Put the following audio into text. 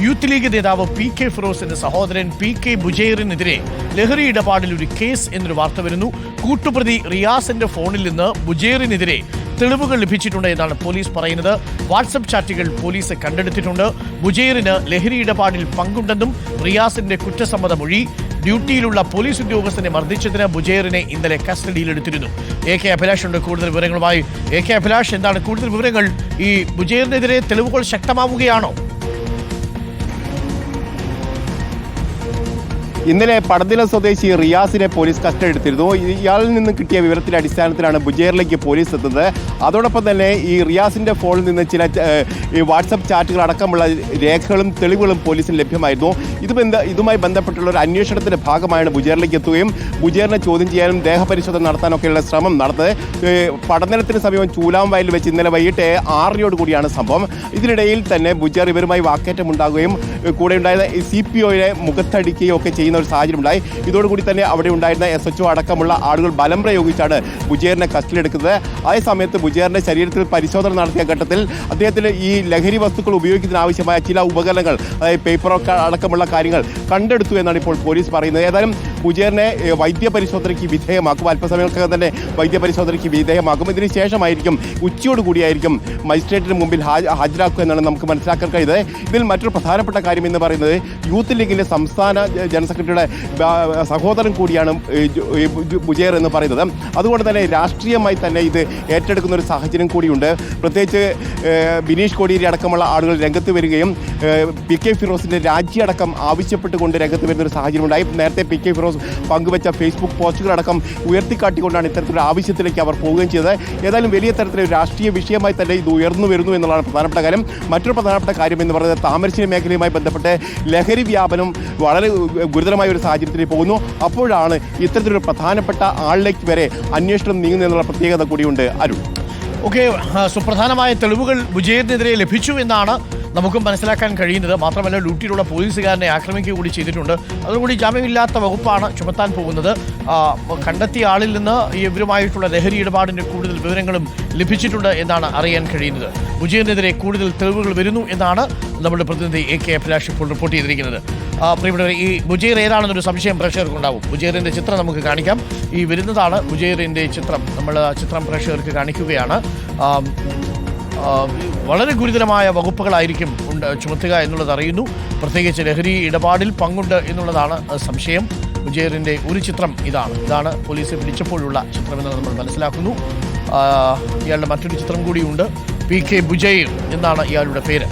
Youth league നേതാവ് P K. ഫിറോസിന്റെ സഹോദരൻ P K. ബുജൈറിനെതിരെ ലഹരി ഇടപാടിൽ ഒരു കേസ് എന്നൊരു വാർത്ത വരുന്നു. കൂട്ടുപ്രതി റിയാസിന്റെ ഫോണിൽ നിന്ന് ബുജൈറിനെതിരെ തെളിവുകൾ ലഭിച്ചിട്ടുണ്ട് എന്നാണ് പോലീസ് പറയുന്നത്. വാട്സപ്പ് ചാറ്റുകൾ പോലീസ് കണ്ടെടുത്തിട്ടുണ്ട്. ബുജൈറിന് ലഹരി ഇടപാടിൽ പങ്കുണ്ടെന്നും റിയാസിന്റെ കുറ്റസമ്മത മൊഴി. ഡ്യൂട്ടിയിലുള്ള പോലീസ് ഉദ്യോഗസ്ഥനെ മർദ്ദിച്ചതിന് ബുജൈറിനെ ഇന്നലെ കസ്റ്റഡിയിലെടുത്തിരുന്നു. A.K. അഭിലാഷ് ഉണ്ട് കൂടുതൽ വിവരങ്ങളുമായി. A.K. അഭിലാഷ്, എന്താണ് കൂടുതൽ വിവരങ്ങൾ? ഈ ബുജൈറിനെതിരെ തെളിവുകൾ ശക്തമാവുകയാണോ? ഇന്നലെ പടനില സ്വദേശി റിയാസിനെ പോലീസ് കസ്റ്റഡി എടുത്തിരുന്നു. ഇയാളിൽ നിന്ന് കിട്ടിയ വിവരത്തിന്റെ അടിസ്ഥാനത്തിലാണ് ബുജൈറിലേക്ക് പോലീസ് എത്തുന്നത്. അതോടൊപ്പം തന്നെ ഈ റിയാസിന്റെ ഫോണിൽ നിന്ന് ചില വാട്സപ്പ് ചാറ്റുകൾ അടക്കമുള്ള രേഖകളും തെളിവുകളും പോലീസിന് ലഭ്യമായിരുന്നു. ഇതുമായി ബന്ധപ്പെട്ടുള്ള ഒരു അന്വേഷണത്തിന്റെ ഭാഗമായാണ് ബുജൈറിലേക്ക് എത്തുകയും ബുജൈറിനെ ചോദ്യം ചെയ്യാനും ദേഹപരിശോധന നടത്താനൊക്കെയുള്ള ശ്രമം നടന്നത്. പടനിലത്തിന് സമീപം ചൂലാംവയലിൽ വെച്ച് ഇന്നലെ വൈകിട്ട് 6:00 കൂടിയാണ് സംഭവം. ഇതിനിടയിൽ തന്നെ ബുജൈർ ഇവരുമായി വാക്കേറ്റമുണ്ടാകുകയും കൂടെ ഉണ്ടായിരുന്ന CPOയെ മുഖത്തടിക്കുകയും ഒക്കെ ചെയ്യുന്ന ഒരു സാഹചര്യം ഉണ്ടായി. ഇതോടുകൂടി തന്നെ അവിടെ ഉണ്ടായിരുന്ന SHO അടക്കമുള്ള ആളുകൾ ബലം പ്രയോഗിച്ചാണ് ബുജൈറിനെ കസ്റ്റഡിയിലെടുക്കുന്നത്. അതേ സമയത്ത് ബുജൈറിന്റെ ശരീരത്തിൽ പരിശോധന നടത്തിയ ഘട്ടത്തിൽ അദ്ദേഹത്തിന് ഈ ലഹരി വസ്തുക്കൾ ഉപയോഗിക്കുന്നതിന് ആവശ്യമായ ചില ഉപകരണങ്ങൾ, അതായത് പേപ്പറൊക്കെ അടക്കമുള്ള കാര്യങ്ങൾ കണ്ടെടുത്തു എന്നാണ് ഇപ്പോൾ പോലീസ് പറയുന്നത്. ഏതായാലും ബുജൈറിനെ വൈദ്യപരിശോധനയ്ക്ക് വിധേയമാക്കും. അല്പസമയമൊക്കെ തന്നെ വൈദ്യപരിശോധനയ്ക്ക് വിധേയമാക്കും. ഇതിന് ശേഷമായിരിക്കും ഉച്ചയോടുകൂടിയായിരിക്കും മജിസ്ട്രേറ്റിന് മുമ്പിൽ ഹാജരാക്കുക എന്നാണ് നമുക്ക് മനസ്സിലാക്കാൻ കഴിയുന്നത്. ഇതിൽ മറ്റൊരു പ്രധാനപ്പെട്ട കാര്യം എന്ന് പറയുന്നത് യൂത്ത് ലീഗിന്റെ സംസ്ഥാന ജനറൽ സെക്രട്ടറിയുടെ സഹോദരൻ കൂടിയാണ് ബുജൈർ എന്ന് പറയുന്നത്. അതുകൊണ്ട് തന്നെ രാഷ്ട്രീയമായി തന്നെ ഇത് ഏറ്റെടുക്കുന്ന ഒരു സാഹചര്യം കൂടിയുണ്ട്. പ്രത്യേകിച്ച് ബിനീഷ് കോടിയേരി അടക്കമുള്ള ആളുകൾ രംഗത്ത് വരികയും പി.കെ. ഫിറോസിന്റെ രാജിയടക്കം ആവശ്യപ്പെട്ടുകൊണ്ട് രംഗത്ത് വരുന്ന ഒരു സാഹചര്യം ഉണ്ടായി. നേരത്തെ പി.കെ. ഫിറോസ് പങ്കുവച്ച ഫേസ്ബുക്ക് പോസ്റ്റുകളടക്കം ഉയർത്തിക്കാട്ടിക്കൊണ്ടാണ് ഇത്തരത്തിലൊരു ആവശ്യത്തിലേക്ക് അവർ പോവുകയും ചെയ്തത്. ഏതായാലും വലിയ തരത്തിലൊരു രാഷ്ട്രീയ വിഷയമായി തന്നെ ഇത് ഉയർന്നു വരുന്നു എന്നുള്ളതാണ് പ്രധാനപ്പെട്ട കാര്യം. മറ്റൊരു പ്രധാനപ്പെട്ട കാര്യം എന്ന് പറയുന്നത് താമരശ്ശേരി മേഖലയുമായി ബന്ധപ്പെട്ട് ലഹരി വ്യാപനം വളരെ ഗുരുതരമായ ഒരു സാഹചര്യത്തിൽ പോകുന്നു. അപ്പോഴാണ് ഇത്തരത്തിലൊരു പ്രധാനപ്പെട്ട ആളിലേക്ക് വരെ അന്വേഷണം നീങ്ങുന്നു എന്നുള്ള പ്രത്യേകത കൂടിയുണ്ട്. അരുൺ, ഓക്കെ, സുപ്രധാനമായ തെളിവുകൾ ബുജൈറിനെതിരെ ലഭിച്ചു എന്നാണ് നമുക്കും മനസ്സിലാക്കാൻ കഴിയുന്നത്. മാത്രമല്ല, ഡ്യൂട്ടിയിലുള്ള പോലീസുകാരനെ ആക്രമിക്കുക കൂടി ചെയ്തിട്ടുണ്ട്. അതോടുകൂടി ജാമ്യമില്ലാത്ത വകുപ്പാണ് ചുമത്താൻ പോകുന്നത്. കണ്ടെത്തിയ ആളിൽ നിന്ന് ഇവരുമായിട്ടുള്ള ലഹരി ഇടപാടിൻ്റെ കൂടുതൽ വിവരങ്ങളും ലഭിച്ചിട്ടുണ്ട് എന്നാണ് അറിയാൻ കഴിയുന്നത്. ബുജൈറിനെതിരെ കൂടുതൽ തെളിവുകൾ വരുന്നു എന്നാണ് നമ്മുടെ പ്രതിനിധി A.K. അഭിലാഷ് ഇപ്പോൾ റിപ്പോർട്ട് ചെയ്തിരിക്കുന്നത്. പ്രിയപ്പെട്ടവരെ, ഈ ബുജൈർ ഏതാണെന്നൊരു സംശയം പ്രേക്ഷകർക്കുണ്ടാവും. ബുജൈറിൻ്റെ ചിത്രം നമുക്ക് കാണിക്കാം. ഈ വരുന്നതാണ് ബുജൈറിൻ്റെ ചിത്രം. നമ്മൾ ചിത്രം പ്രേക്ഷകർക്ക് കാണിക്കുകയാണ്. വളരെ ഗുരുതരമായ വകുപ്പുകളായിരിക്കും ചുമത്തുക എന്നുള്ളത് അറിയുന്നു. പ്രത്യേകിച്ച് ലഹരി ഇടപാടിൽ പങ്കുണ്ട് എന്നുള്ളതാണ് സംശയം. ബുജൈറിൻ്റെ ഒരു ചിത്രം ഇതാണ് പോലീസ് പിടിച്ചപ്പോഴുള്ള ചിത്രമെന്ന് നമ്മൾ മനസ്സിലാക്കുന്നു. ഇയാളുടെ മറ്റൊരു ചിത്രം കൂടിയുണ്ട്. പി.കെ. ബുജൈർ എന്നാണ് ഇയാളുടെ പേര്.